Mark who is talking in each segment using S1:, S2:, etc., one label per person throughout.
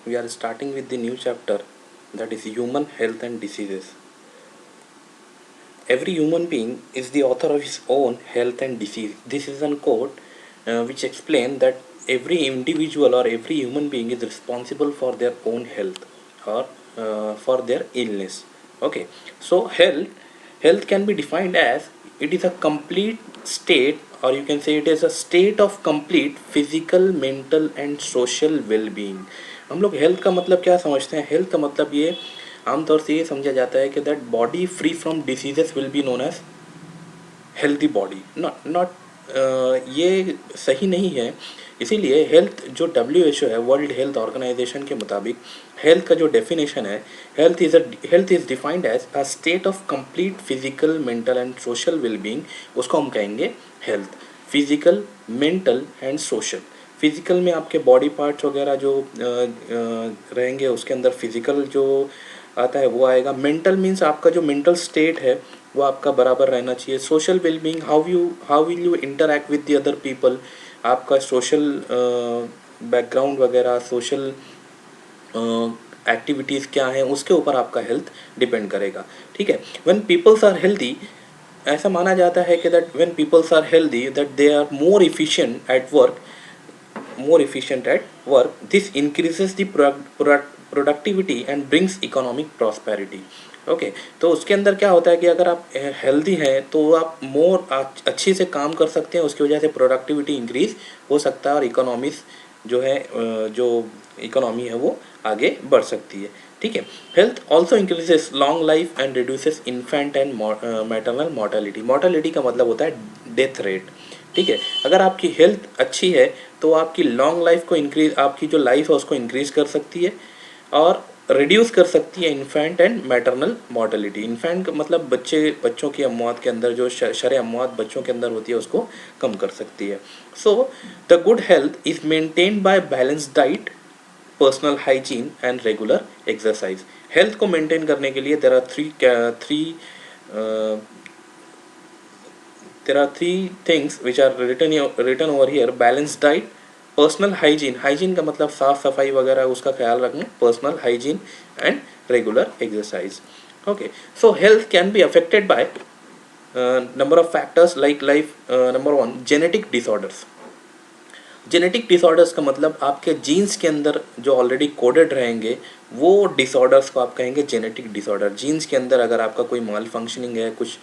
S1: we are starting with the new chapter, that is human health and diseases. Every human being is the author of his own health and disease. This is a quote which explains that every individual or every human being is responsible for their own health or for their illness. Okay, so health can be defined as it is a complete state, or you can say it is a state of complete physical, mental and social well-being. हम लोग health का मतलब क्या समझते हैं? Health का मतलब ये आमतौर से ये समझा जाता है कि that body free from diseases will be known as healthy body. Not not ये सही नहीं है. इसीलिए हेल्थ जो WHO है, वर्ल्ड हेल्थ ऑर्गेनाइजेशन के मुताबिक हेल्थ का जो डेफिनेशन है, health is defined as a state of complete physical, mental and social wellbeing. उसको हम कहेंगे health. Physical, mental and social. Physical में आपके बॉडी पार्ट्स वगैरह जो रहेंगे, उसके अंदर फिजिकल जो आता है वो आएगा. मेंटल मीन्स आपका जो मेंटल स्टेट है वो आपका बराबर रहना चाहिए. Social wellbeing, how will you interact with the other people, आपका सोशल बैकग्राउंड वगैरह, सोशल एक्टिविटीज़ क्या हैं, उसके ऊपर आपका हेल्थ डिपेंड करेगा. ठीक है. व्हेन पीपल्स आर हेल्दी, ऐसा माना जाता है कि that when peoples are healthy that they are more efficient at work. This increases the productivity and brings economic prosperity. Okay, तो उसके अंदर क्या होता है कि अगर आप हेल्दी हैं तो आप मोर अच्छे से काम कर सकते हैं, उसकी वजह से प्रोडक्टिविटी इंक्रीज हो सकता है और इकोनॉमीज जो है जो इकोनॉमी है वो आगे बढ़ सकती है. ठीक है. Health also increases long life and reduces infant and maternal mortality. Mortality का मतलब होता है डेथ रेट. ठीक है. अगर आपकी हेल्थ अच्छी है तो आपकी लॉन्ग लाइफ को इंक्रीज, आपकी जो लाइफ है उसको इंक्रीज कर सकती है और रिड्यूस कर सकती है infant and maternal mortality. Infant मतलब बच्चों की अमवात के अंदर जो शरह अमवात बच्चों के अंदर होती है उसको कम कर सकती है. So the good health is maintained by balance diet, personal hygiene and regular exercise. Health को मेंटेन करने के लिए there are three things which are written over here. Balanced diet, personal hygiene. Hygiene का मतलब साफ सफाई वगैरह उसका ख्याल रखना. Personal hygiene and regular exercise. Okay, so health can be affected by number of factors like life. Number 1, genetic disorders. Genetic disorders का मतलब आपके जीन्स के अंदर जो ऑलरेडी कोडेड रहेंगे वो डिसऑर्डर्स को आप कहेंगे जेनेटिक डिसऑर्डर. जीन्स के अंदर अगर आपका कोई माल फंक्शनिंग है, कुछ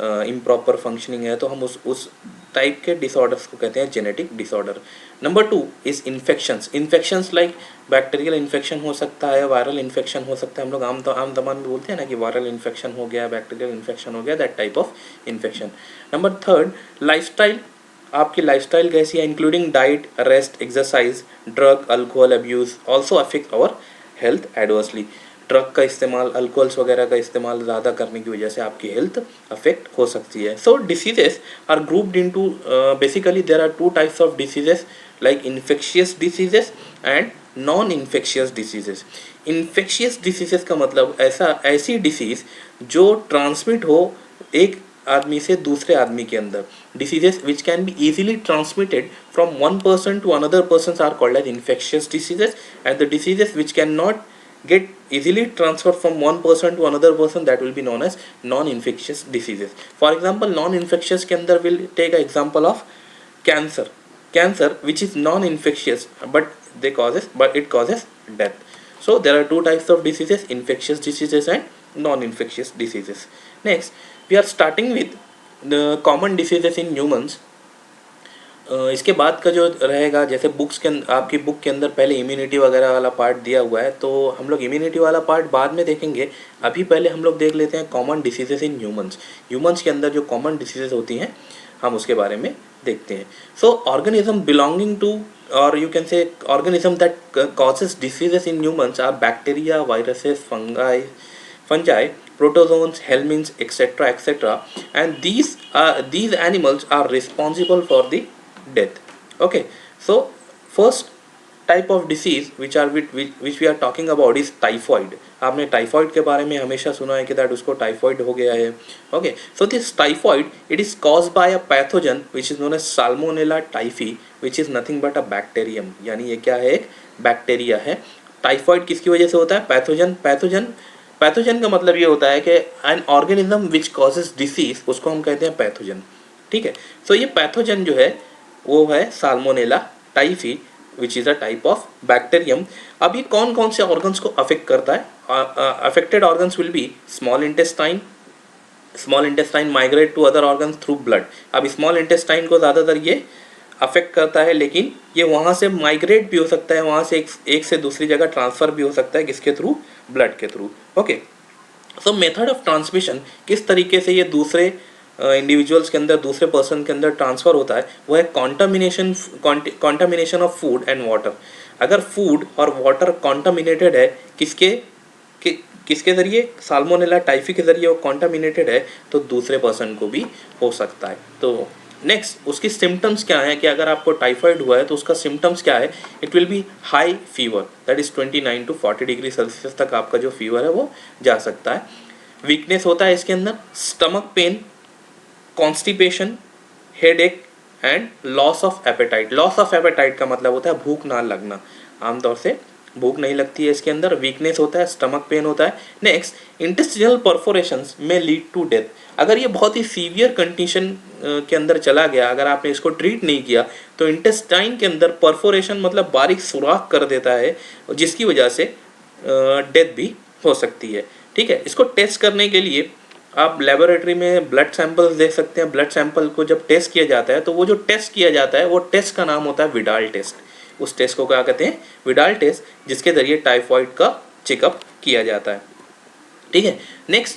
S1: इम्प्रॉपर फंक्शनिंग है, तो हम उस टाइप के डिसऑर्डर्स को कहते हैं genetic disorder. Number 2 is infections. Infections like bacterial infection हो सकता है, वायरल इन्फेक्शन हो सकता है. हम लोग आम दमान में बोलते हैं ना कि वायरल इन्फेक्शन हो गया, बैक्टीरियल इन्फेक्शन हो गया, that type of infection. Number 3, lifestyle. आपकी लाइफस्टाइल कैसी है, including diet, rest, exercise, drug, alcohol abuse also affect our health adversely. Drug का इस्तेमाल, अल्कोहल्स वगैरह का इस्तेमाल ज़्यादा करने की वजह से आपकी हेल्थ अफेक्ट हो सकती है. So diseases are grouped into, basically there are 2 types of diseases like infectious diseases and non infectious diseases. Infectious diseases का मतलब ऐसी डिसीज़ जो ट्रांसमिट हो एक आदमी से दूसरे आदमी के अंदर. Diseases which can be easily transmitted from one person to another persons are called as infectious diseases, and the diseases which cannot get easily transferred from one person to another person, that will be known as non-infectious diseases. For example, non-infectious के अंदर will take an example of cancer which is non-infectious but it causes death. So there are 2 types of diseases, infectious diseases and non-infectious diseases. Next, we are starting with the common diseases in humans. इसके बाद का जो रहेगा, जैसे आपकी book के अंदर पहले इम्यूनिटी वगैरह वाला पार्ट दिया हुआ है, तो हम लोग इम्यूनिटी वाला पार्ट बाद में देखेंगे. अभी पहले हम लोग देख लेते हैं कॉमन डिसीजेस इन ह्यूमंस के अंदर जो कॉमन डिसीजेस होती हैं हम उसके बारे में देखते हैं. सो ऑर्गेनिज्म बिलोंगिंग टू, और you can say organism that causes diseases in humans are bacteria, viruses, fungi, protozoans, helminths, etc., and these animals are responsible for the death. Okay, so first type of disease which we are talking about is typhoid. आपने typhoid के बारे में हमेशा सुना है कि that उसको typhoid हो गया है. Okay, so this typhoid it is caused by a pathogen which is known as salmonella typhi, which is nothing but a bacterium. यानी ये क्या है, एक बैक्टीरिया है. टाइफाइड किसकी वजह से होता है? पैथोजन का मतलब ये होता है कि an organism which causes disease, उसको हम कहते हैं पैथोजन। ठीक है, सो ये पैथोजन जो है वो है salmonella typhi which is a type of bacterium. अब ये कौन कौन से ऑर्गन्स को अफेक्ट करता है? Affected organs will be small intestine migrate to other organs through blood. अब स्मॉल इंटेस्टाइन को ज़्यादातर ये अफेक्ट करता है, लेकिन ये वहाँ से माइग्रेट भी हो सकता है, वहाँ से एक से दूसरी जगह ट्रांसफ़र भी हो सकता है, किसके थ्रू? ब्लड के through. Okay, so method of transmission, किस तरीके से ये दूसरे इंडिविजुअल्स के अंदर, दूसरे पर्सन के अंदर ट्रांसफ़र होता है, वो है contamination of food and water. अगर फूड और वाटर कॉन्टामिनेटेड है, किसके ज़रिए? साल्मोनेला टाइफी के ज़रिए वो कॉन्टामिनेटेड है, तो दूसरे पर्सन को भी हो सकता है। तो नेक्स्ट उसकी सिम्टम्स क्या हैं कि अगर आपको टाइफाइड हुआ है तो उसका सिम्टम्स क्या है? It will be high fever, that is 29 to 40 degree Celsius तक आपका जो फीवर है वो जा सकता है। वीकनेस होता है इसके अंदर, stomach pain, constipation, headache and loss of appetite. Loss of appetite का मतलब होता है भूख ना लगना, आमतौर से भूख नहीं लगती है इसके अंदर। वीकनेस होता है, स्टमक पेन होता है। नेक्स्ट, इंटेस्टिनल परफोरेशंस में लीड टू डेथ। अगर ये बहुत ही सीवियर कंडीशन के अंदर चला गया, अगर आपने इसको ट्रीट नहीं किया, तो इंटेस्टाइन के अंदर परफोरेशन मतलब बारीक सुराख कर देता है, जिसकी वजह से डेथ भी हो सकती है। ठीक है, इसको टेस्ट करने के लिए आप लेबोरेटरी में ब्लड सैंपल्स दे सकते हैं। ब्लड सैंपल को जब टेस्ट किया जाता है, तो वो जो टेस्ट किया जाता है वो टेस्ट का नाम होता है विडाल टेस्ट। उस टेस्ट को क्या कहते हैं? विडाल टेस्ट, जिसके ज़रिए टाइफाइड का चेकअप किया जाता है। ठीक है, नेक्स्ट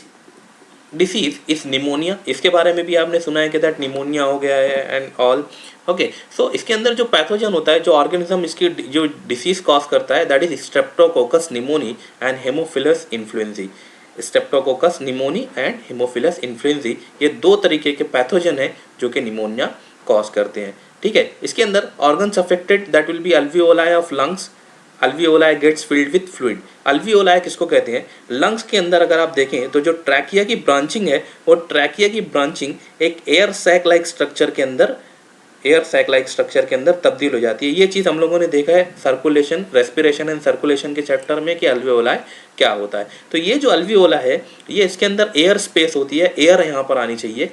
S1: डिसीज इज निमोनिया। इसके बारे में भी आपने सुना है कि दैट निमोनिया हो गया है एंड ऑल। ओके, सो इसके अंदर जो पैथोजन होता है, जो ऑर्गेनिज्म इसकी जो डिसीज कॉज करता है, that is Streptococcus pneumoniae and Haemophilus influenzae. Streptococcus pneumoniae and Haemophilus influenzae, ये दो तरीके के पैथोजन है जो कि निमोनिया कॉज करते हैं। ठीक है, इसके अंदर organs affected that will be alveoli of lungs. Alveoli gets filled with fluid. Alveoli किसको कहते हैं? लंग्स के अंदर अगर आप देखें तो जो ट्रैकिया की ब्रांचिंग है, वो ट्रैकिया की ब्रांचिंग एक एयर सैक लाइक स्ट्रक्चर के अंदर तब्दील हो जाती है। ये चीज़ हम लोगों ने देखा है सर्कुलेशन, रेस्पिरेशन एंड सर्कुलेशन के चैप्टर में कि अल्वियोलाई क्या होता है। तो ये जो अल्वियोला है, ये इसके अंदर एयर स्पेस होती है, एयर यहाँ पर आनी चाहिए।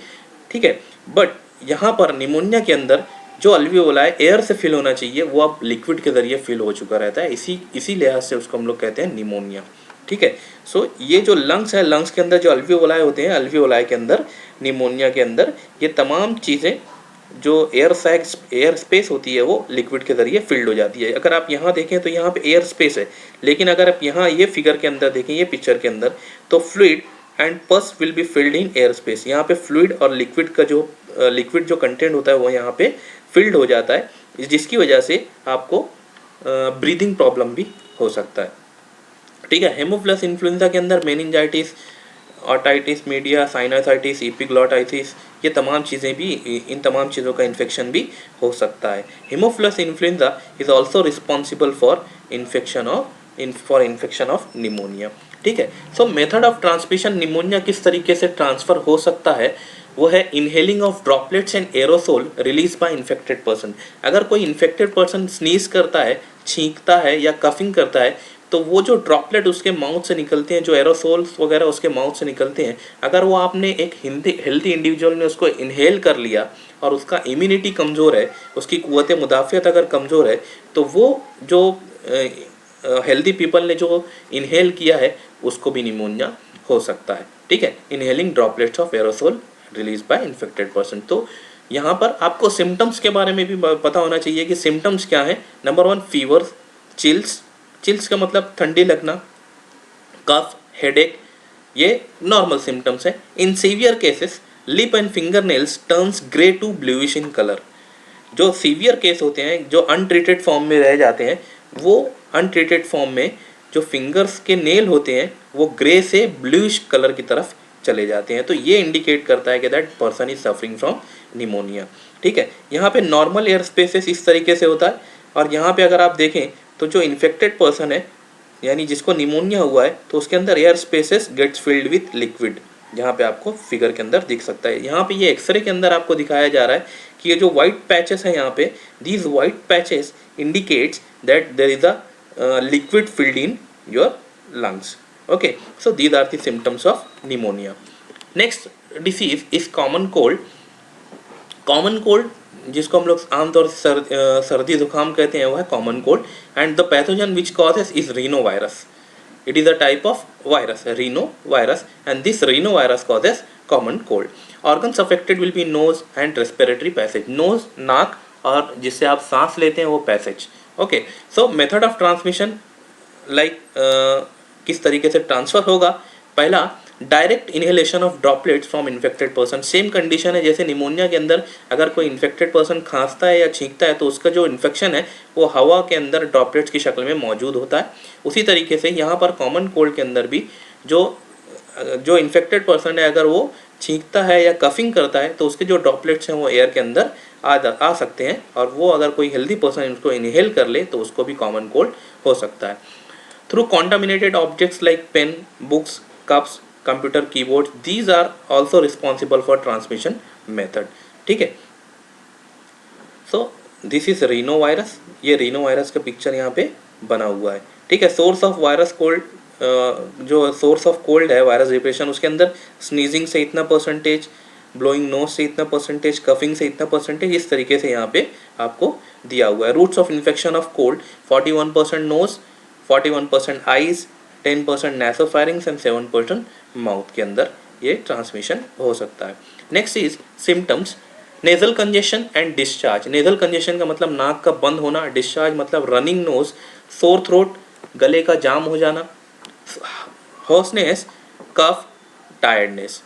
S1: ठीक है, बट यहाँ पर निमोनिया के अंदर जो अल्वियोला है एयर से फिल होना चाहिए, वो अब लिक्विड के ज़रिए फिल हो चुका रहता है। इसी लिहाज से उसको हम लोग कहते हैं निमोनिया। ठीक है, सो ये जो लंग्स है, लंग्स के अंदर जो अल्वियोलाई होते हैं, अल्वियोलाई के अंदर, निमोनिया के अंदर, ये तमाम चीज़ें जो एयर स्पेस होती है वो लिक्विड के ज़रिए फिल्ड हो जाती है। अगर आप यहाँ देखें तो यहाँ पे एयर स्पेस है, लेकिन अगर आप यहाँ ये फिगर के अंदर देखें, ये पिक्चर के अंदर, तो फ्लूइड एंड पस will be filled in air space. यहाँ पे फ्लूइड और लिक्विड जो कंटेंट होता है वो यहाँ पे फिल्ड हो जाता है, जिसकी वजह से आपको ब्रीदिंग प्रॉब्लम भी हो सकता है। ठीक है, हेमोफिलस इन्फ्लुएंजा के अंदर मेनिंजाइटिस, ऑटाइटिस मीडिया, साइनसाइटिस, एपिग्लॉटाइटिस, ये तमाम चीज़ें भी, इन तमाम चीज़ों का इन्फेक्शन भी हो सकता है। Haemophilus influenza is also responsible for infection of pneumonia. ठीक है, सो मेथड ऑफ ट्रांसमिशन, निमोनिया किस तरीके से ट्रांसफ़र हो सकता है, वो है inhaling of droplets and aerosol release by infected person. अगर कोई इन्फेक्टेड पर्सन स्नीज करता है, छींकता है या कफिंग करता है, तो वो जो ड्रॉपलेट उसके माउथ से निकलते हैं, जो एरोसोल्स वगैरह उसके माउथ से निकलते हैं, अगर वो आपने एक हेल्दी इंडिविजुअल ने उसको इनहेल कर लिया और उसका इम्यूनिटी कमज़ोर है, उसकी क़ुव्वत मुदाफ़ियत अगर कमज़ोर है, तो वो जो हेल्दी पीपल ने जो इनहेल किया है उसको भी निमोनिया हो सकता है। ठीक है, inhaling droplets of aerosol release by infected person. तो यहाँ पर आपको सिम्टम्स के बारे में भी पता होना चाहिए कि सिम्टम्स क्या हैं। नंबर 1, फीवर, चिल्स का मतलब ठंडी लगना, कफ, हेडेक, ये नॉर्मल सिम्टम्स हैं। In severe cases lip and finger nails turns grey to bluish in colour. जो सीवियर केस होते हैं, जो अनट्रीटेड फॉर्म में रह जाते हैं, वो अनट्रीटेड फॉर्म में जो फिंगर्स के नेल होते हैं वो ग्रे से ब्लूइश कलर की तरफ चले जाते हैं। तो ये इंडिकेट करता है कि that person is suffering from pneumonia. ठीक है, यहाँ पे नॉर्मल एयर स्पेसेस इस तरीके से होता है, और यहाँ पे अगर आप देखें तो जो इन्फेक्टेड पर्सन है, यानी जिसको निमोनिया हुआ है, तो उसके अंदर air spaces gets filled with liquid, जहाँ पे आपको फिगर के अंदर दिख सकता है। यहाँ पे ये एक्सरे के अंदर आपको दिखाया जा रहा है कि ये जो वाइट पैचेस हैं यहाँ पे, these white patches indicates that there is a liquid filled in your lungs. Okay, so these are the symptoms of pneumonia. Next disease is common cold. Common cold जिसको हम लोग आमतौर से सर्दी जुकाम कहते हैं वो है common cold and the pathogen which causes is Reno virus. It is a type of virus, rhinovirus, and this rhinovirus causes common cold. Organs affected will be nose and respiratory passage. Nose, नाक और जिससे आप सांस लेते हैं वो passage. Okay, so method of transmission like किस तरीके से ट्रांसफ़र होगा. पहला direct inhalation of droplets from infected person. Same condition है जैसे निमोनिया के अंदर अगर कोई इन्फेक्टेड पर्सन खांसता है या छींकता है तो उसका जो इन्फेक्शन है वो हवा के अंदर ड्रॉपलेट्स की शक्ल में मौजूद होता है. उसी तरीके से यहाँ पर कॉमन कोल्ड के अंदर भी जो इन्फेक्टेड पर्सन है अगर वो छींकता है या कफिंग करता है तो उसके जो ड्रॉपलेट्स हैं वो एयर के अंदर आ सकते हैं और वो अगर कोई हेल्दी पर्सन उसको इनहेल कर ले तो उसको भी कॉमन कोल्ड हो सकता है. Through contaminated objects like pen, books, cups, computer keyboard, these are also responsible for transmission method. ठीक है, so this is rhinovirus. ये रीनो वायरस का पिक्चर यहाँ पे बना हुआ है. ठीक है, सोर्स ऑफ वायरस कोल्ड, जो सोर्स ऑफ कोल्ड है वायरस रिप्रेशन उसके अंदर स्नीजिंग से इतना परसेंटेज, ब्लोइंग नोज से इतना परसेंटेज, कफिंग से इतना परसेंटेज, इस तरीके से यहाँ पे आपको दिया हुआ है. Routes of infection of cold 41% nose, 41% eyes, 10% nasopharynx and 7% mouth के अंदर ये ट्रांसमिशन हो सकता है. Next is symptoms. Nasal congestion and discharge. Nasal congestion का मतलब नाक का बंद होना, डिस्चार्ज मतलब रनिंग नोज, सोर थ्रोट गले का जाम हो जाना, होर्सनेस, कफ, टायर्डनेस.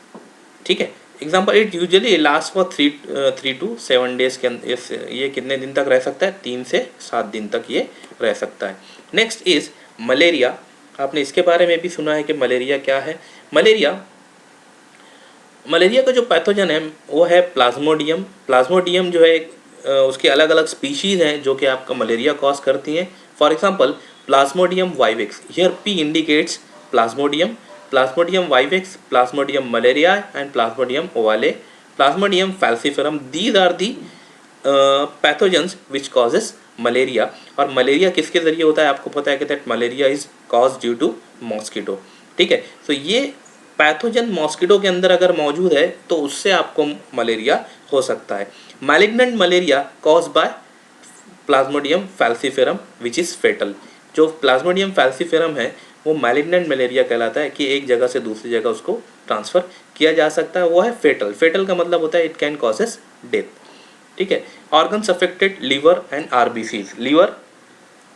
S1: ठीक है, example it usually last for 3 to 7 days के अंदर. ये कितने दिन तक रह सकता है? 3 से 7 दिन तक ये रह सकता है. Next is malaria. आपने इसके बारे में भी सुना है कि मलेरिया क्या है. मलेरिया का जो पैथोजन है वो है प्लाज्मोडियम. प्लाज्मोडियम जो है उसके अलग अलग स्पीशीज़ हैं जो कि आपका मलेरिया कॉज करती हैं. For example plasmodium vivax. Here P indicates plasmodium, plasmodium vivax, plasmodium malariae and plasmodium ovale, plasmodium falciparum. These are the pathogens which causes malaria. और मलेरिया किसके ज़रिए होता है? आपको पता है कि that malaria is cause due to mosquito. ठीक है, तो ये पैथोजन मॉस्किटो के अंदर अगर मौजूद है तो उससे आपको मलेरिया हो सकता है. Malignant malaria cause by plasmodium falciparum which is fatal. जो प्लाज्मोडियम फैल्सिफेरम है वो मैलिग्नेंट मलेरिया कहलाता है कि एक जगह से दूसरी जगह उसको ट्रांसफ़र किया जा सकता है. वो है फेटल. फेटल का मतलब होता है इट कैन कॉजेस डेथ. ठीक है, organs affected liver and RBCs. Liver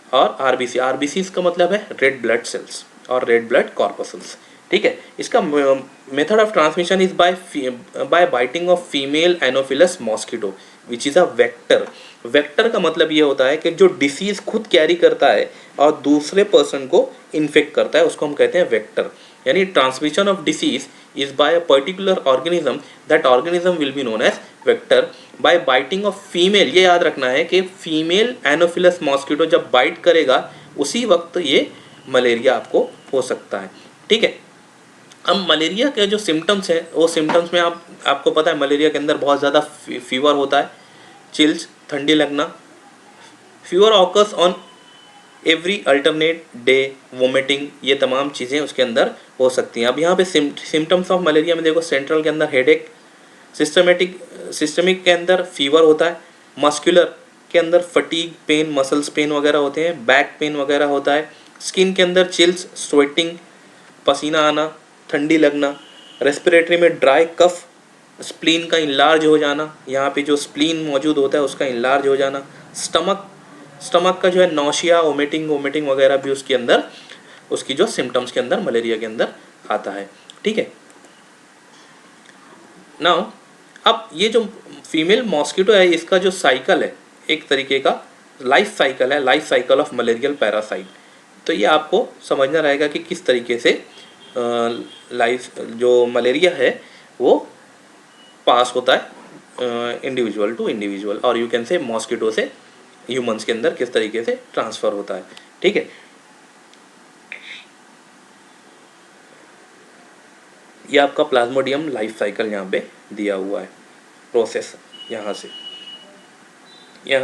S1: और आरबीसी. आरबीसीज का मतलब है रेड ब्लड सेल्स और रेड ब्लड कॉर्पसल्स. ठीक है, इसका method of transmission is by biting of female anopheles mosquito which is a vector. Vector का मतलब ये होता है कि जो डिसीज़ खुद कैरी करता है और दूसरे पर्सन को इन्फेक्ट करता है उसको हम कहते हैं वेक्टर. यानी transmission of disease is by a particular organism. That organism will be known as vector by biting of female. ये याद रखना है कि फीमेल एनोफिलस मॉस्किटो जब बाइट करेगा उसी वक्त ये मलेरिया आपको हो सकता है. ठीक है, अब मलेरिया के जो सिम्टम्स हैं वो सिम्टम्स में आपको पता है मलेरिया के अंदर बहुत ज़्यादा फीवर होता है, चिल्स, ठंडी लगना, fever occurs on every alternate day, vomiting, ये तमाम चीज़ें उसके अंदर हो सकती हैं. अब यहाँ पे सिम्टम्स ऑफ मलेरिया में देखो, सेंट्रल के अंदर हेडेक, सिस्टमिक के अंदर फीवर होता है, मस्कुलर के अंदर फटीग, पेन, मसल्स पेन वगैरह होते हैं, बैक पेन वगैरह होता है, स्किन के अंदर चिल्स, स्वेटिंग, पसीना आना, ठंडी लगना, रेस्पिरेटरी में ड्राई कफ, स्प्लीन का इनलार्ज हो जाना, यहाँ पे जो स्प्लीन मौजूद होता है उसका इनलार्ज हो जाना, स्टमक का जो है नौशिया, वोमिटिंग वगैरह भी उसके अंदर उसकी जो सिम्टम्स के अंदर मलेरिया के अंदर आता है. ठीक है, नाउ अब ये जो फीमेल मॉस्किटो है इसका जो साइकिल है एक तरीके का लाइफ साइकिल है, life cycle of malarial parasite. तो ये आपको समझना रहेगा कि किस तरीके से लाइफ जो मलेरिया है वो पास होता है इंडिविजुअल टू इंडिविजुअल, और यू कैन से मॉस्किटो से ह्यूमंस के अंदर किस तरीके से ट्रांसफ़र होता है. ठीक है, ये आपका प्लाज्मोडियम लाइफ साइकिल यहाँ पे दिया हुआ है. प्रोसेस यहाँ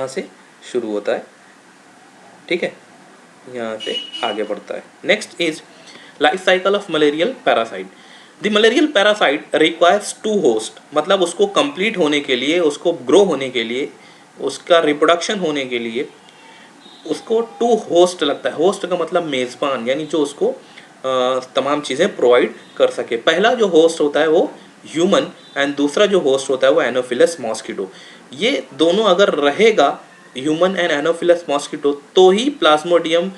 S1: से शुरू होता है. ठीक है, यहाँ से आगे बढ़ता है। Next is life cycle of malarial parasite. The malarial parasite requires two host, मतलब उसको कंप्लीट होने के लिए, उसको ग्रो होने के लिए, उसका रिप्रोडक्शन होने के लिए उसको टू होस्ट लगता है। होस्ट का मतलब मेज़बान, यानी जो उसको तमाम चीज़ें प्रोवाइड कर सके। पहला जो होस्ट होता है वो ह्यूमन एंड दूसरा जो होस्ट होता है वो एनोफिलस मॉस्किटो। ये दोनों अगर रहेगा, ह्यूमन एंड एनोफिलस मॉस्किटो, तो ही प्लाज्मोडियम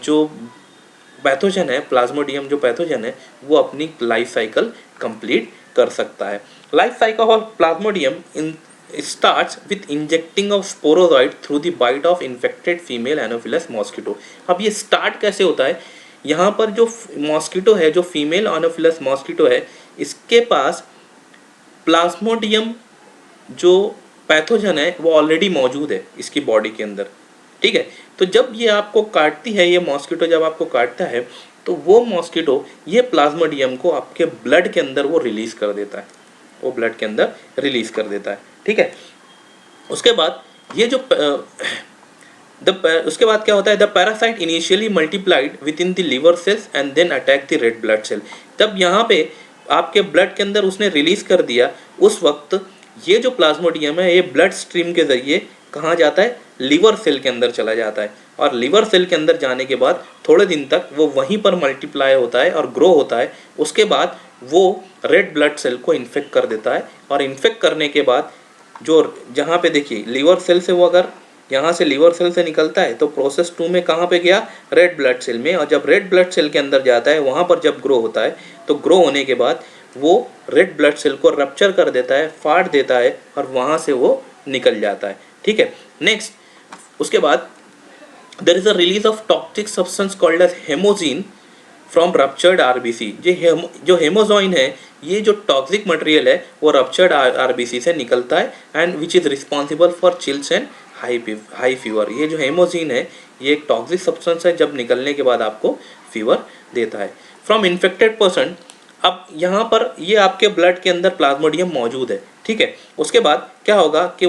S1: जो पैथोजन है, प्लाज्मोडियम जो पैथोजन है वो अपनी लाइफ साइकिल कंप्लीट कर सकता है। Life cycle of Plasmodium in starts with injecting of sporozoite through the bite of infected female anopheles mosquito। अब ये स्टार्ट कैसे होता है, यहाँ पर जो मॉस्किटो है, जो फीमेल एनोफिलस मॉस्किटो है, इसके पास प्लाज्मोडियम जो पैथोजन है वो ऑलरेडी मौजूद है इसकी बॉडी के अंदर, ठीक है। तो जब ये आपको काटती है, ये मॉस्किटो जब आपको काटता है तो वो मॉस्किटो ये प्लाज्मोडियम को आपके ब्लड के अंदर वो रिलीज कर देता है, वो ब्लड के अंदर रिलीज कर देता है, ठीक है। उसके बाद ये जो उसके बाद क्या होता है, the parasite initially multiplied within the liver cells and then attack the red blood cell. तब यहाँ पे आपके ब्लड के अंदर उसने रिलीज कर दिया, उस वक्त ये जो प्लाज्मोडियम है ये ब्लड स्ट्रीम के जरिए कहाँ जाता है, लिवर सेल के अंदर चला जाता है, और लिवर सेल के अंदर जाने के बाद थोड़े दिन तक वो वहीं पर मल्टीप्लाई होता है और ग्रो होता है। उसके बाद वो रेड ब्लड सेल को इन्फेक्ट कर देता है, और इन्फेक्ट करने के बाद जो जहाँ पे देखिए लिवर सेल से वो अगर यहाँ से लिवर सेल से निकलता है तो प्रोसेस 2 में कहाँ पे गया, रेड ब्लड सेल में, और जब रेड ब्लड सेल के अंदर जाता है वहाँ पर जब ग्रो होता है तो ग्रो होने के बाद वो रेड ब्लड सेल को रप्चर कर देता है, फाड़ देता है, और वहाँ से वो निकल जाता है, ठीक है। नेक्स्ट उसके बाद there is a release of toxic substance called as hemozoin from ruptured RBC. जो हेमोजोइन है, ये जो टॉक्सिक मटेरियल है वो रप्चर्ड आरबीसी से निकलता है, and which is responsible for chills and high fever. ये जो हेमोजीन है ये एक टॉक्सिक सब्सटेंस है, जब निकलने के बाद आपको फीवर देता है। फ्रॉम इन्फेक्टेड पर्सन, अब यहाँ पर ये आपके ब्लड के अंदर प्लाज्मोडियम मौजूद है, ठीक है। उसके बाद क्या होगा कि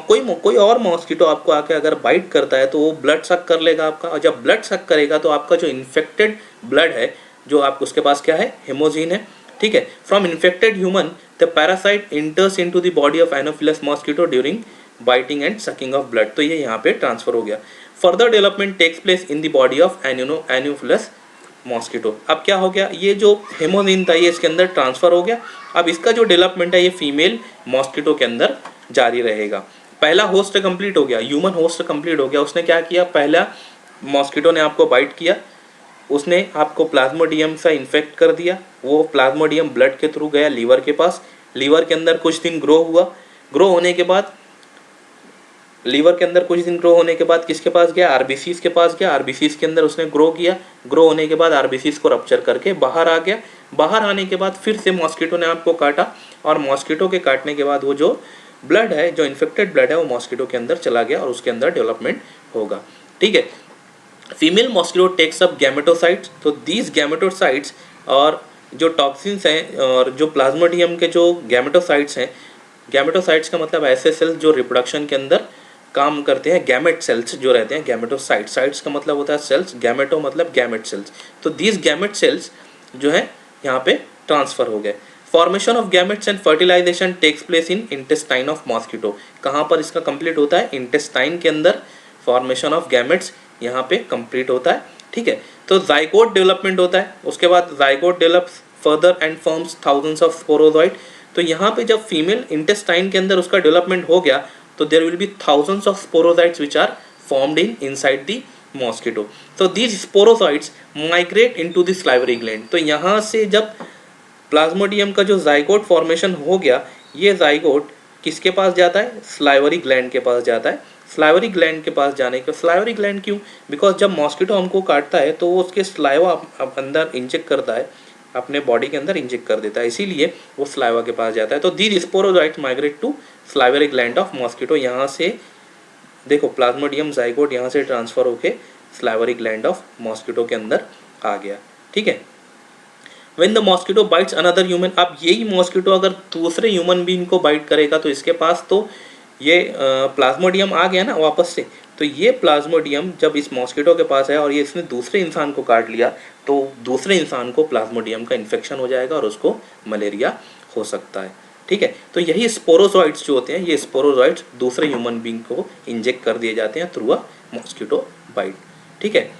S1: कोई और मॉस्किटो आपको आके अगर बाइट करता है तो वो ब्लड सक कर लेगा आपका, और जब ब्लड सक करेगा तो आपका जो इन्फेक्टेड ब्लड है, जो आप उसके पास क्या है, हेमोजीन है, ठीक है। From infected human the parasite enters into the body of Anopheles mosquito during biting and sucking of blood. तो ये यहाँ पे ट्रांसफर हो गया। Further development takes place in the body of Anopheles mosquito. अब क्या हो गया, ये जो हेमोजीन था ये इसके अंदर ट्रांसफर हो गया। अब इसका जो डेवलपमेंट है ये फीमेल मॉस्किटो के अंदर जारी रहेगा। पहला होस्ट कंप्लीट हो गया, ह्यूमन होस्ट कंप्लीट हो गया। उसने क्या किया, पहला मॉस्किटो ने आपको बाइट किया, उसने आपको प्लाज्मोडियम से इन्फेक्ट कर दिया, वो प्लाज्मोडियम ब्लड के थ्रू गया लीवर के पास, लीवर के अंदर कुछ दिन ग्रो हुआ, ग्रो होने के बाद लीवर के अंदर कुछ दिन ग्रो होने के बाद किसके पास गया, आरबीसीज के पास गया, आरबीसीज के अंदर उसने ग्रो किया, ग्रो होने के बाद आरबीसीज को रप्चर करके बाहर आ गया। बाहर आने के बाद फिर से मॉस्किटो ने आपको काटा, और मॉस्किटो के काटने के बाद वो जो ब्लड है, जो इन्फेक्टेड ब्लड है, वो मॉस्किटो के अंदर चला गया और उसके अंदर डेवलपमेंट होगा, ठीक है। Female mosquito takes up gametocytes. तो दीज गैमेटोसाइट्स और जो टॉक्सिन्स हैं और जो प्लाज्मोडियम के जो गैमेटोसाइट्स हैं, गैमेटोसाइट्स का मतलब ऐसे सेल्स जो रिप्रोडक्शन के अंदर काम करते हैं, गैमेट सेल्स जो रहते हैं, गैमेटोसाइट्स, साइट्स का मतलब होता है सेल्स, गैमेटो मतलब गैमेट सेल्स। तो दीज गैमेट सेल्स जो है यहाँ पे ट्रांसफर हो गए। Formation of gametes and fertilisation takes place in intestine of mosquito. कहाँ पर इसका कंप्लीट होता है, इंटेस्टाइन के अंदर फॉर्मेशन ऑफ गैमेट्स यहाँ पे कंप्लीट होता है, ठीक है। तो जाइगोट डेवलपमेंट होता है, उसके बाद zygote develops further and forms thousands of sporozoite. तो यहाँ पे जब फीमेल इंटेस्टाइन के अंदर उसका डेवलपमेंट हो गया तो there will be thousands of sporozoites which are formed inside the mosquito. तो these sporozoites migrate into the salivary gland. तो यहाँ से जब प्लाज्मोडियम का जो जाइगोट फॉर्मेशन हो गया, ये जाइगोट किसके पास जाता है, स्लाइवरी ग्लैंड के पास जाता है। स्लाइवरी ग्लैंड के पास जाने के, स्लाइवरी ग्लैंड क्यों, बिकॉज जब मॉस्किटो हमको काटता है तो वो उसके स्लाइवा अंदर इंजेक्ट करता है, अपने बॉडी के अंदर इंजेक्ट कर देता है, इसीलिए वो स्लाइवा के पास जाता है। तो these sporozoites migrate to salivary gland of mosquito. यहाँ से देखो प्लाज्मोडियम जाइगोट यहाँ से ट्रांसफर होके स्लाइवरी ग्लैंड ऑफ मॉस्किटो के अंदर आ गया, ठीक है। When the mosquito bites another human, अब यही मॉस्किटो अगर दूसरे ह्यूमन बीइंग को बाइट करेगा तो इसके पास तो ये प्लाज्मोडियम आ गया ना वापस से, तो ये प्लाज्मोडियम जब इस मॉस्किटो के पास है और ये इसने दूसरे इंसान को काट लिया तो दूसरे इंसान को प्लाज्मोडियम का इन्फेक्शन हो जाएगा और उसको मलेरिया हो सकता है। ठीक है, तो यही स्पोरोजॉइट्स जो होते हैं, ये स्पोरोजॉइट्स दूसरे ह्यूमन बींग को इंजेक्ट कर दिए जाते हैं थ्रू अ मॉस्किटो बाइट। ठीक है,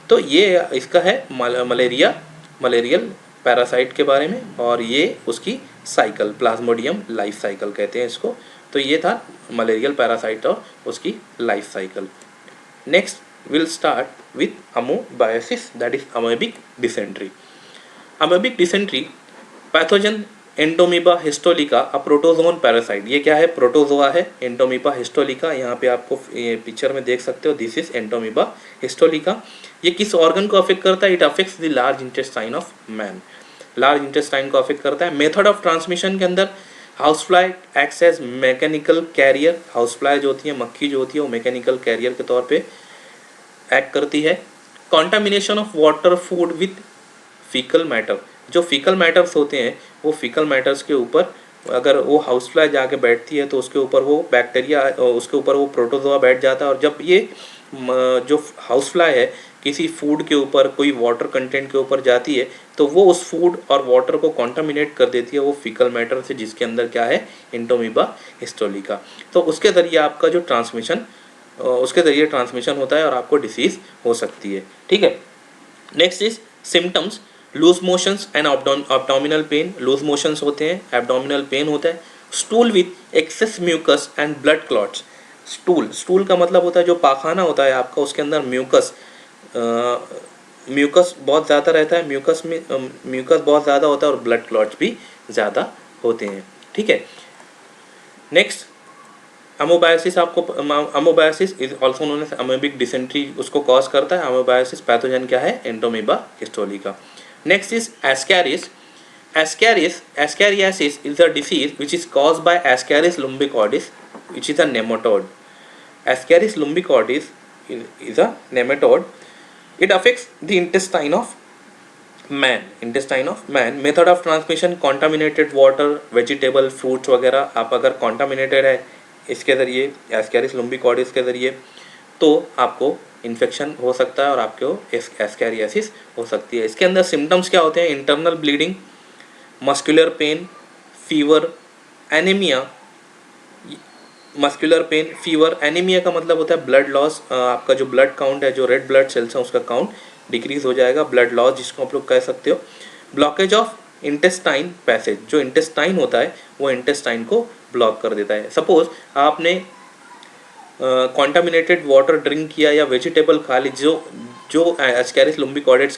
S1: तो ये इसका है मलेरियल पैरासाइट के बारे में, और ये उसकी साइकिल, प्लाज्मोडियम लाइफ साइकिल कहते हैं इसको। तो ये था मलेरियल पैरासाइट और उसकी life cycle. Next will start with amoebiasis, that is amoebic dysentery. Amoebic dysentery pathogen Entamoeba histolytica a protozoan parasite. ये क्या है? प्रोटोजोआ है, एंटोमीबा हिस्टोलिका। यहाँ पे आपको ये पिक्चर में देख सकते हो, दिस इज एंटोमीबा हिस्टोलिका। ये किस ऑर्गन को अफेक्ट करता है? It affects the large intestine of man. Large intestine को अफेक्ट करता है। मेथड ऑफ ट्रांसमिशन के अंदर house fly acts as mechanical carrier. House fly जो होती है, मक्खी जो होती है, वो मैकेनिकल कैरियर के तौर पे एक्ट करती है। Contamination of water food with faecal matter. जो फीकल मैटर्स होते हैं, वो फीकल मैटर्स के ऊपर अगर वो हाउस फ्लाई जाके बैठती है तो उसके ऊपर वो बैक्टीरिया, उसके ऊपर वो प्रोटोजोआ बैठ जाता है। और जब ये जो हाउस फ्लाई है किसी फूड के ऊपर, कोई वाटर कंटेंट के ऊपर जाती है तो वो उस फूड और वाटर को कॉन्टामिनेट कर देती है वो फीकल मैटर से, जिसके अंदर क्या है? Entamoeba histolytica. तो उसके ज़रिए आपका जो ट्रांसमिशन, उसके ज़रिए ट्रांसमिशन होता है और आपको डिसीज़ हो सकती है। ठीक है, next is symptoms. Loose motions and abdominal pain. Loose motions होते हैं, एब्डोमिनल पेन होता है। Stool with excess mucus and blood clots. Stool का मतलब होता है जो पाखाना होता है आपका, उसके अंदर म्यूकस बहुत ज़्यादा रहता है। म्यूकस बहुत ज़्यादा होता है और ब्लड क्लॉट्स भी ज़्यादा होते हैं। ठीक है, नेक्स्ट अमोबायोसिस। आपको amoebiasis is also known as amoebic dysentery, उसको कॉज करता है। अमोबायोसिस पैथोजन क्या है? Entamoeba histolytica. Next is ascaris. Ascariasis is a disease which is caused by Ascaris lumbricoides, which is a nematode. Ascaris lumbricoides is a nematode. It affects the intestine of man. Method of transmission contaminated water, vegetable, fruits वगैरह। आप अगर contaminated है इसके ज़रिए, Ascaris lumbricoides के ज़रिए, तो आपको इन्फेक्शन हो सकता है और आपको एस्कैरियासिस हो सकती है। इसके अंदर सिम्टम्स क्या होते हैं? Internal bleeding, muscular pain, fever, anaemia. Muscular pain, fever, anaemia का मतलब होता है ब्लड लॉस। आपका जो ब्लड काउंट है, जो रेड ब्लड सेल्स हैं, उसका काउंट डिक्रीज हो जाएगा, ब्लड लॉस जिसको आप लोग कह सकते हो। Blockage of intestine passage. जो इंटेस्टाइन होता है वो इंटेस्टाइन को ब्लॉक कर देता है। सपोज आपने कॉन्टामिनेटेड वाटर ड्रिंक किया या वेजिटेबल खा ली जो एस्कैरिस lumbricoides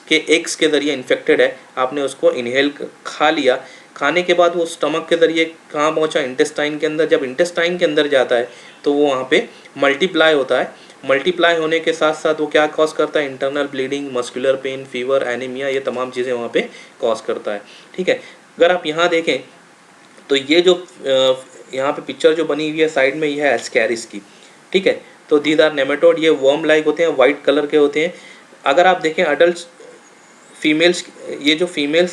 S1: के एग्स के ज़रिए इन्फेक्टेड है, आपने उसको इनहेल खा लिया। खाने के बाद वो स्टमक के ज़रिए कहाँ पहुँचा? इंटेस्टाइन के अंदर। जब इंटेस्टाइन के अंदर जाता है तो वो वहाँ पे मल्टीप्लाई होता है। मल्टीप्लाई होने के साथ साथ वो क्या कॉज करता है? Internal bleeding, muscular pain, fever, anaemia, ये तमाम चीज़ें वहाँ पे कॉज करता है। ठीक है, अगर आप यहाँ देखें तो ये जो यहाँ पे पिक्चर जो बनी हुई है साइड में, ये है एस्कैरिस की। ठीक है, तो दीज आर नेमेटोड। ये वर्म लाइक होते हैं, वाइट कलर के होते हैं। अगर आप देखें अडल्ट फीमेल्स, ये जो फीमेल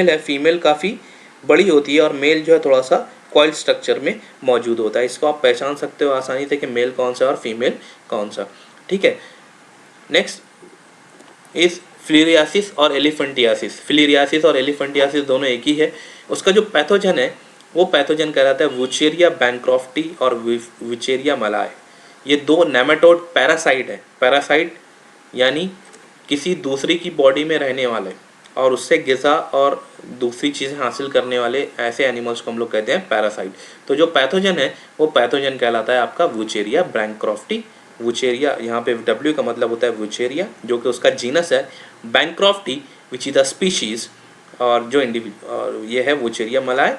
S1: है, फीमेल काफ़ी बड़ी होती है और मेल जो है थोड़ा सा कॉइल स्ट्रक्चर में मौजूद होता है। इसको आप पहचान सकते हो आसानी से कि मेल कौन सा और फीमेल कौन सा। ठीक है, नेक्स्ट इज फिलिरियासिस और एलिफेंटियासिस। फिलिरियासिस और एलिफेंटियासिस दोनों एक ही है। उसका जो पैथोजन है वो पैथोजन कहलाता है वुचेरिया बैनक्रॉफ्टी और वुचेरिया मलाय। ये दो नेमेटोड पैरासाइट है। पैरासाइट यानी किसी दूसरी की बॉडी में रहने वाले और उससे ग़िज़ा और दूसरी चीज़ें हासिल करने वाले ऐसे एनिमल्स को हम लोग कहते हैं पैरासाइट। तो जो पैथोजन है वो पैथोजन कहलाता है आपका वुचेरिया बैनक्रॉफ्टी। वुचेरिया, यहाँ पे W का मतलब होता है वुचेरिया, जो कि उसका जीनस है। Bancrofti which is the species, और जो और ये है वुचेरिया मलाय,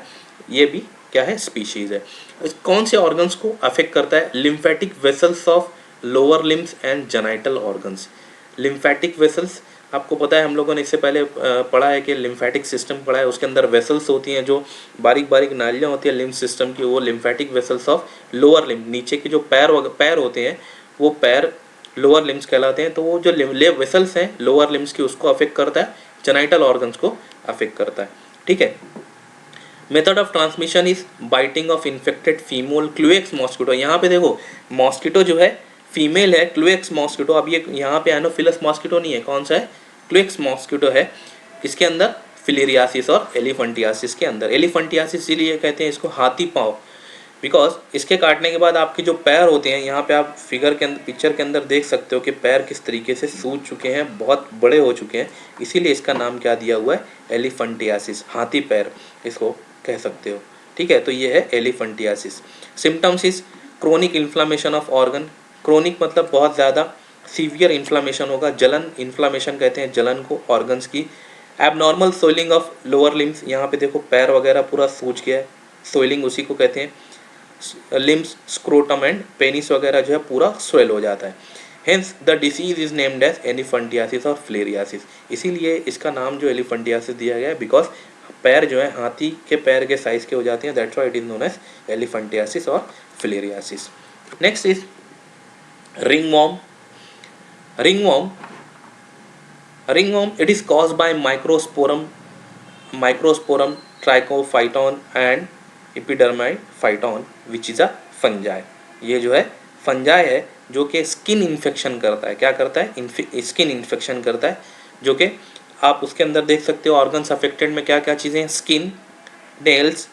S1: ये भी क्या है? स्पीशीज़ है। कौन से ऑर्गन्स को अफेक्ट करता है? Lymphatic vessels of lower limbs and genital organs. Lymphatic vessels, आपको पता है हम लोगों ने इससे पहले पढ़ा है कि लिम्फेटिक सिस्टम पढ़ा है, उसके अंदर वेसल्स होती हैं, जो बारीक बारीक नालियाँ होती हैं लिम्फ सिस्टम की, वो lymphatic vessels of lower limb. नीचे के जो पैर होते हैं वो पैर लोअर लिम्स कहलाते हैं। तो वो जो वेसल्स हैं लोअर लिम्स की, उसको अफेक्ट करता है, जेनाइटल ऑर्गन्स को अफेक्ट करता है। ठीक है, method of transmission is biting of infected female Culex mosquito. यहाँ पे देखो मॉस्किटो जो है फीमेल है, क्लूएक्स मॉस्किटो। अब ये यहाँ पे एनोफिलस मॉस्किटो नहीं है, कौन सा है, क्लूएक्स मॉस्किटो है। इसके अंदर फिलेरियासिस और एलिफेंटियासिस के अंदर, एलिफेंटियासिस इसीलिए कहते हैं इसको हाथी पाँव, बिकॉज इसके काटने के बाद आपके जो पैर होते हैं, यहाँ पे आप फिगर के अंदर, पिक्चर के अंदर देख सकते हो कि पैर किस तरीके से सूज चुके हैं, बहुत बड़े हो चुके हैं, इसीलिए इसका नाम क्या दिया हुआ है, एलिफेंटियासिस, हाथी पैर इसको कह सकते हो। ठीक है, तो ये है elephantiasis. Symptoms is chronic inflammation of organ, chronic मतलब बहुत ज़्यादा, सीवियर इन्फ्लामेशन होगा, जलन, इन्फ्लामेशन कहते हैं जलन को ऑर्गन्स की। एबनॉर्मल सोइलिंग ऑफ लोअर लिम्स, यहाँ पे देखो पैर वगैरह पूरा सूज गया है, सोइलिंग उसी को कहते हैं। लिम्स, स्क्रोटम एंड पेनिस वगैरह जो है पूरा स्वेल हो जाता है। Hence the disease is named as elephantiasis और फ्लेरियासिस, इसीलिए इसका नाम जो एलिफेंटियासिस दिया गया है, बिकॉज पैर जो है हाथी के पैर के साइज के हो जाते हैं, that's why it is known as elephantiasis और filariasis. Next is ringworm. Ringworm, ringworm it is caused by microsporum trichophyton and epidermophyton which is a fungi. ये जो है फंजाई है जो कि स्किन इन्फेक्शन करता है, क्या करता है, स्किन इन्फेक्शन करता है, जो कि आप उसके अंदर देख सकते हो ऑर्गन्स अफेक्टेड में क्या क्या चीज़ें हैं, skin, nails,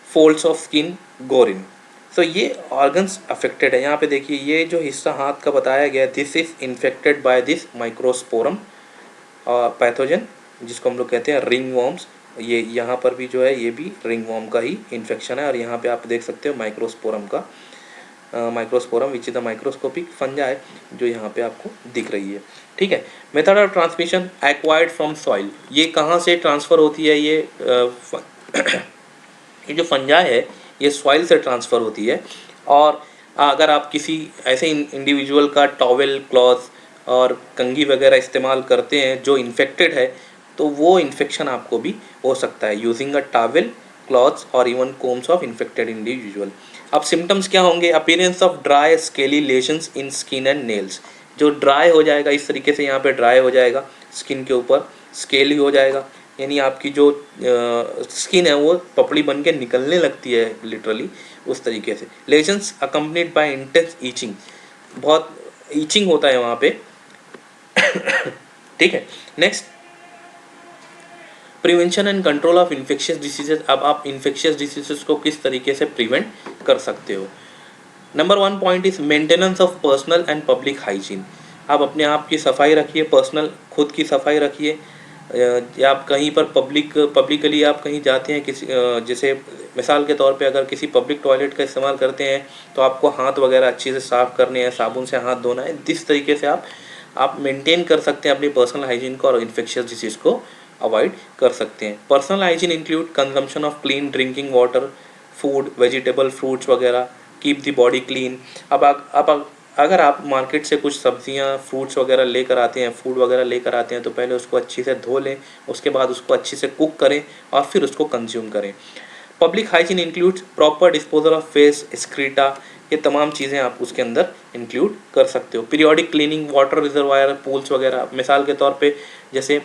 S1: folds of skin, groin. So ये ऑर्गन्स अफेक्टेड है। यहाँ पे देखिए ये जो हिस्सा हाथ का बताया गया, this is infected by this microsporum pathogen, जिसको हम लोग कहते हैं रिंग वॉर्म्स। ये यहाँ पर भी जो है ये भी रिंग वॉर्म का ही इन्फेक्शन है, और यहाँ पे आप देख सकते हो माइक्रोस्पोरम का, microsporum which is the microscopic fungi जो यहाँ पे आपको दिख रही है। ठीक है, method of transmission acquired from soil, ये कहाँ से ट्रांसफ़र होती है, ये जो फंजाई है ये सॉइल से ट्रांसफ़र होती है। और अगर आप किसी ऐसे इंडिविजुअल का टॉवेल, क्लॉथ और कंघी वगैरह इस्तेमाल करते हैं जो इन्फेक्टेड है, तो वो इन्फेक्शन आपको भी हो सकता है यूजिंग अ टॉवेल, क्लॉथ्स और even combs of infected individual. अब सिम्टम्स क्या होंगे, appearance of dry scaly lesions in skin and nails, जो ड्राई हो जाएगा इस तरीके से, यहाँ पे ड्राई हो जाएगा स्किन के ऊपर, स्केली हो जाएगा, यानी आपकी जो स्किन है वो पपड़ी बन के निकलने लगती है लिटरली उस तरीके से। Lesions accompanied by intense itching, बहुत ईचिंग होता है वहाँ पे। ठीक है, next prevention and control of infectious diseases. अब आप इन्फेक्शियस डिसीजेस को किस तरीके से प्रिवेंट कर सकते हो। Number 1 point is maintenance of personal and public hygiene. आप अपने आप की सफाई रखिए, पर्सनल खुद की सफाई रखिए, या आप कहीं पर पब्लिकली आप कहीं जाते हैं किसी, जैसे मिसाल के तौर पे अगर किसी पब्लिक टॉयलेट का इस्तेमाल करते हैं तो आपको हाथ वगैरह अच्छे से साफ़ करने हैं, साबुन से हाथ धोना है, जिस तरीके से आप मेंटेन कर सकते हैं अपनी पर्सनल हाइजीन को और इन्फेक्शियस डिसीज़ को अवॉइड कर सकते हैं। Personal hygiene include consumption of clean drinking water, food, vegetable, fruits वगैरह, कीप द बॉडी क्लीन। अब अगर आप मार्केट से कुछ सब्जियां, फ्रूट्स वगैरह लेकर आते हैं, फूड वगैरह लेकर आते हैं, तो पहले उसको अच्छे से धो लें, उसके बाद उसको अच्छे से कुक करें और फिर उसको कंज्यूम करें। Public hygiene includes proper disposal of waste, excreta, ये तमाम चीज़ें आप उसके अंदर इंक्लूड कर सकते हो। Periodic cleaning water reservoir, pools वगैरह, मिसाल के तौर पे जैसे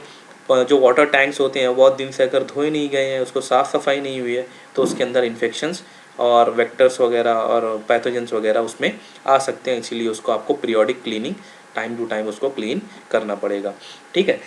S1: जो वाटर टैंक्स होते हैं बहुत दिन से अगर धोए नहीं गए हैं, उसको साफ़ सफाई नहीं हुई है, तो उसके अंदर इन्फेक्शंस और वेक्टर्स वगैरह और पैथोजेंस वगैरह उसमें आ सकते हैं, इसीलिए उसको आपको periodic cleaning time to time उसको क्लीन करना पड़ेगा। ठीक है,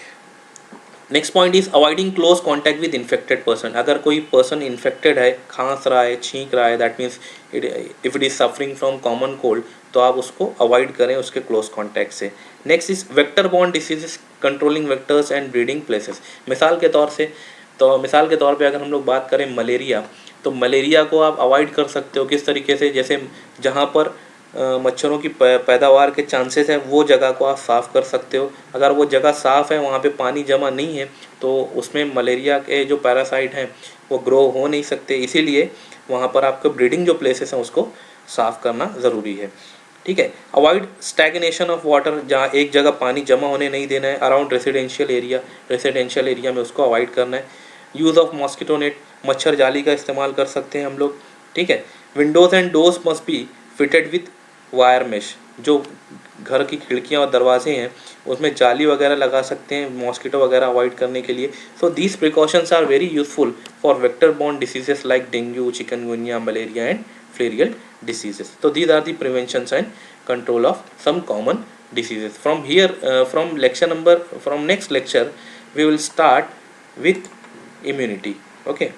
S1: next point is avoiding close contact with infected person. अगर कोई पर्सन इन्फेक्टेड है, खांस रहा है, छींक रहा है, that means if it is suffering from common cold, तो आप उसको अवॉइड करें उसके क्लोज कॉन्टैक्ट से। Next is vector borne diseases, controlling vectors and breeding places. मिसाल के तौर पे अगर हम लोग बात करें मलेरिया, तो मलेरिया को आप अवॉइड कर सकते हो किस तरीके से, जैसे जहाँ पर मच्छरों की पैदावार के चांसेस है वो जगह को आप साफ़ कर सकते हो। अगर वो जगह साफ़ है, वहाँ पे पानी जमा नहीं है, तो उसमें मलेरिया के जो पैरासाइट हैं वो ग्रो हो नहीं सकते, इसीलिए वहाँ पर आपको ब्रीडिंग जो प्लेसेस हैं उसको साफ़ करना ज़रूरी है। ठीक है, अवॉइड स्टैग्नेशन ऑफ वाटर, जहाँ एक जगह पानी जमा होने नहीं देना है, अराउंड रेसिडेंशियल एरिया में उसको अवॉइड करना है। यूज़ ऑफ मॉस्किटो नेट, मच्छर जाली का इस्तेमाल कर सकते हैं हम लोग। ठीक है, Windows and doors must be fitted with wire mesh, जो घर की खिड़कियाँ और दरवाजे हैं उसमें जाली वगैरह लगा सकते हैं मॉस्किटो वगैरह अवॉइड करने के लिए. So these precautions are very useful for vector borne diseases like dengue, chikungunya, malaria and filarial diseases. So these are the preventions and control of some common diseases. From here, from next lecture, we will start with immunity. Okay.